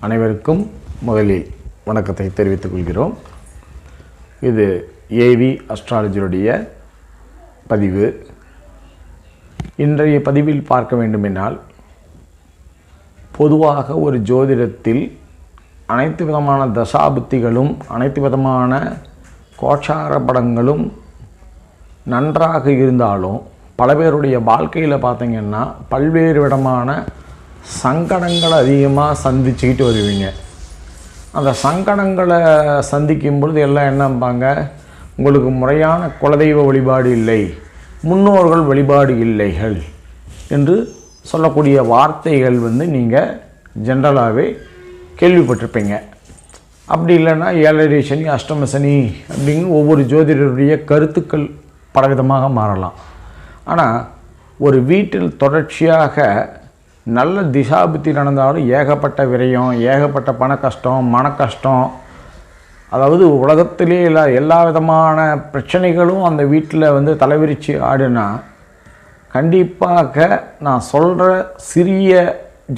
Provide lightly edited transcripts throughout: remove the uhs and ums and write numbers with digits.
அனைவருக்கும் முதலில் வணக்கத்தை தெரிவித்துக் கொள்கிறோம். இது ஏவி அஸ்ட்ராலஜியுடைய பதிவு. இன்றைய பதிவில் பார்க்க வேண்டுமென்றால், பொதுவாக ஒரு ஜோதிடத்தில் அனைத்து விதமான தசாபுத்திகளும் அனைத்து விதமான கோச்சார படங்களும் நன்றாக இருந்தாலும் பல பேருடைய வாழ்க்கையில் பார்த்திங்கன்னா பல்வேறு விதமான சங்கடங்களை அதிகமாக சந்திச்சுக்கிட்டு வருவீங்க. அந்த சங்கடங்களை சந்திக்கும் பொழுது எல்லாம் என்னம்பாங்க, உங்களுக்கு முறையான குலதெய்வ வழிபாடு இல்லை, முன்னோர்கள் வழிபாடு இல்லைகள் என்று சொல்லக்கூடிய வார்த்தைகள் நீங்கள் ஜென்ரலாகவே கேள்விப்பட்டிருப்பீங்க. அப்படி இல்லைன்னா ஏழரை சனி, அஷ்டம சனி அப்படிங்கிற ஒவ்வொரு ஜோதிடருடைய கருத்துக்கள் பலவிதமாக மாறலாம். ஆனால் ஒரு வீட்டில் தொடர்ச்சியாக நல்ல திசாபுத்தி நடந்தாலும் ஏகப்பட்ட விரயம், ஏகப்பட்ட பண கஷ்டம், மன கஷ்டம், அதாவது உலகத்திலே எல்லா விதமான பிரச்சனைகளும் அந்த வீட்டில் தலைவிரிச்சு ஆடுனா, கண்டிப்பாக நான் சொல்கிற சிறிய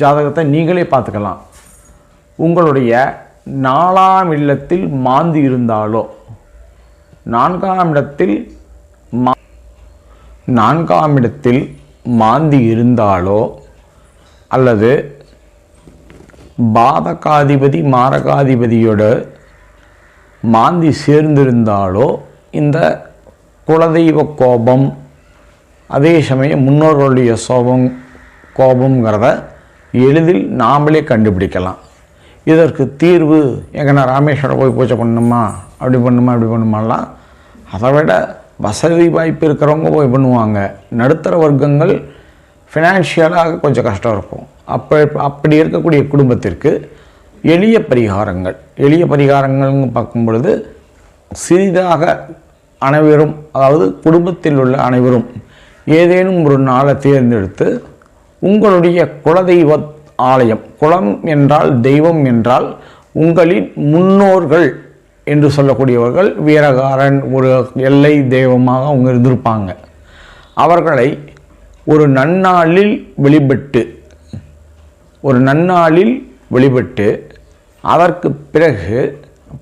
ஜாதகத்தை நீங்களே பார்த்துக்கலாம். உங்களுடைய 4ஆம் இல்லத்தில் மாந்தி இருந்தாலோ, 4ஆம் இடத்தில் மாந்தி இருந்தாலோ, அல்லது பாதகாதிபதி மாரகாதிபதியோட மாந்தி சேர்ந்திருந்தாலோ இந்த குலதெய்வ கோபம், அதே சமயம் முன்னோர்களுடைய கோபங்கிறத எளிதில் நாமளே கண்டுபிடிக்கலாம். இதற்கு தீர்வு எங்கன்னா ராமேஸ்வரம் போய் பூஜை பண்ணணுமா, அப்படி பண்ணுமாலாம் அதை விட வசதி வாய்ப்பு இருக்கிறவங்க போய் பண்ணுவாங்க. நடுத்தர வர்க்கங்கள் ஃபினான்ஷியலாக கொஞ்சம் கஷ்டம் இருக்கும். அப்படி இருக்கக்கூடிய குடும்பத்திற்கு எளிய பரிகாரங்கள்னு பார்க்கும் பொழுது சிறிதாக அனைவரும், அதாவது குடும்பத்தில் உள்ள அனைவரும் ஏதேனும் ஒரு நாளை தேர்ந்தெடுத்து உங்களுடைய குலதெய்வ ஆலயம், குலம் என்றால் தெய்வம் என்றால் உங்களின் முன்னோர்கள் என்று சொல்லக்கூடியவர்கள், வீரகாரன் ஒரு எல்லை தெய்வமாக அவங்க இருந்திருப்பாங்க. அவர்களை ஒரு நன்னாளில் வழிபட்டு அதற்கு பிறகு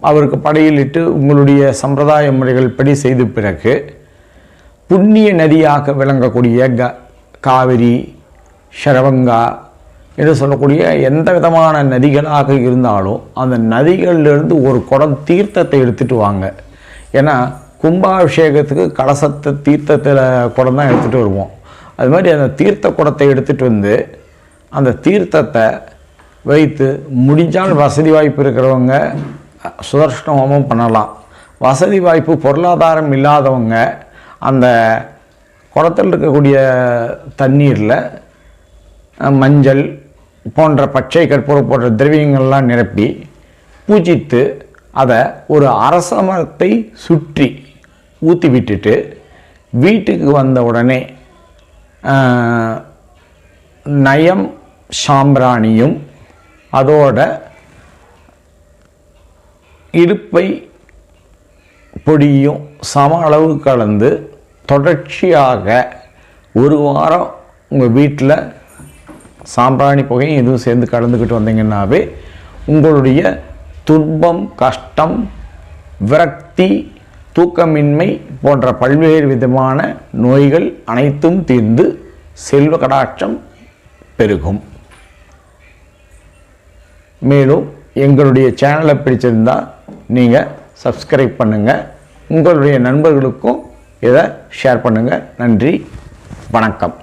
அவருக்கு படையிலிட்டு உங்களுடைய சம்பிரதாய முறைகள் படி செய்த பிறகு புண்ணிய நதியாக விளங்கக்கூடிய காவிரி, ஷரவங்கா என்று சொல்லக்கூடிய எந்த விதமான நதிகளாக இருந்தாலும் அந்த நதிகளிலிருந்து ஒரு குடம் தீர்த்தத்தை எடுத்துகிட்டு வாங்க. ஏன்னா கும்பாபிஷேகத்துக்கு கலசத்தை தீர்த்தத்தில் குடம் தான் எடுத்துகிட்டு வருவோம். அது மாதிரி அந்த தீர்த்த குடத்தை எடுத்துகிட்டு வந்து அந்த தீர்த்தத்தை வைத்து, முடிஞ்சால் வசதி வாய்ப்பு இருக்கிறவங்க சுதர்ஷன ஹோமம் பண்ணலாம். வசதி வாய்ப்பு பொருளாதாரம் இல்லாதவங்க அந்த குடத்தில் இருக்கக்கூடிய தண்ணீரில் மஞ்சள் போன்ற பச்சை கற்பூரம் போன்ற திரவியங்கள்லாம் நிரப்பி பூஜித்து அதை ஒரு அரச மரத்தை சுற்றி ஊற்றி விட்டுட்டு வீட்டுக்கு வந்த உடனே நயம் சாம்பிராணியும் அதோட இருப்பை பொடியும் சம அளவு கலந்து தொடர்ச்சியாக ஒரு வாரம் உங்கள் வீட்டில் சாம்பிராணி புகையும் எதுவும் சேர்ந்து கலந்துக்கிட்டு வந்தீங்கன்னாவே உங்களுடைய துன்பம், கஷ்டம், விரக்தி, தூக்கமின்மை போன்ற பல்வேறு விதமான நோய்கள் அனைத்தும் தீர்ந்து செல்வ கடாட்சம் பெருகும். மேலும் எங்களுடைய சேனலை பிடிச்சிருந்தால் நீங்கள் சப்ஸ்கிரைப் பண்ணுங்கள், உங்களுடைய நண்பர்களுக்கும் இதை ஷேர் பண்ணுங்கள். நன்றி, வணக்கம்.